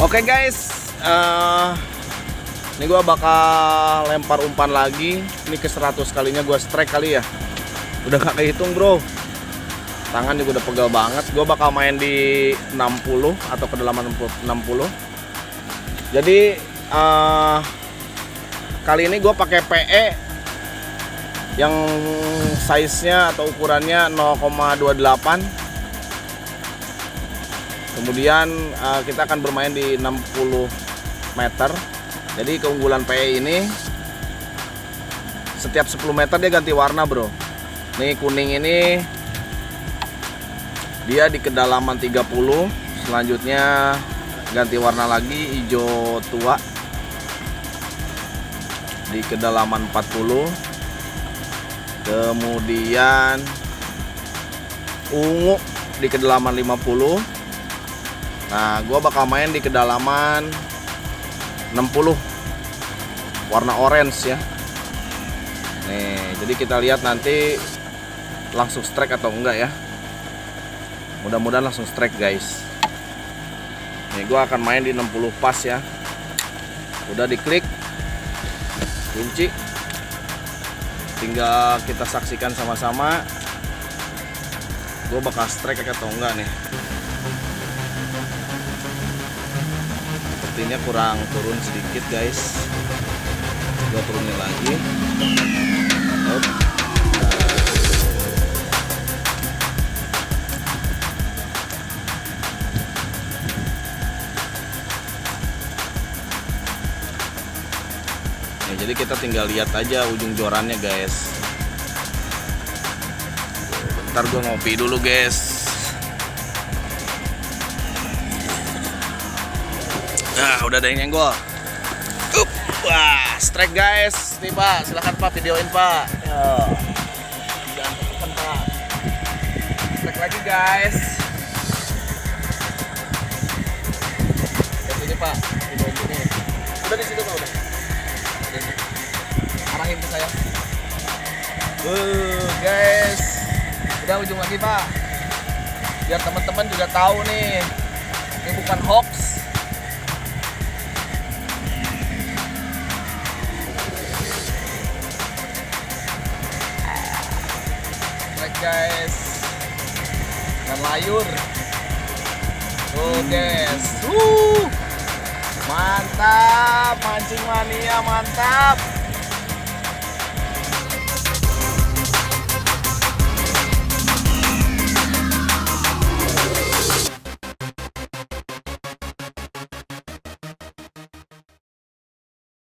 Oke guys, ini gue bakal lempar umpan lagi. Ini ke 100 kalinya gue strike kali ya. Udah gak kehitung bro. Tangan juga udah pegal banget. Gue bakal main di 60 atau kedalaman 60. Jadi kali ini gue pakai PE yang size-nya atau ukurannya 0,28. Kemudian kita akan bermain di 60 meter. Jadi keunggulan PE ini setiap 10 meter dia ganti warna bro. Nih kuning ini dia di kedalaman 30. Selanjutnya ganti warna lagi hijau tua di kedalaman 40. Kemudian ungu di kedalaman 50. Nah, gua bakal main di kedalaman 60, warna orange ya. Nih, jadi kita lihat nanti langsung strike atau enggak ya. Mudah-mudahan langsung strike guys. Nih, gua akan main di 60 pas ya. Udah diklik, kunci. Tinggal kita saksikan sama-sama. Gua bakal strike atau enggak nih. Sepertinya kurang turun sedikit guys. Gua turunin lagi. Nah, jadi kita tinggal lihat aja ujung jorannya guys. Bentar gua ngopi dulu guys. Nah, udah ada yang nyenggol. Wah, strike guys. Nih Pak, silahkan Pak videoin Pak. Yo. Jangan tekan Pak. Strike lagi guys. Lihat ini Pak, videoin ini. Udah di situ Pak udah. Arahin ke saya. Guys. Udah ujung lagi Pak. Biar teman-teman juga tahu nih. Ini bukan hoax. Guys, dan layur tuh guys, mantap, mancing mania mantap.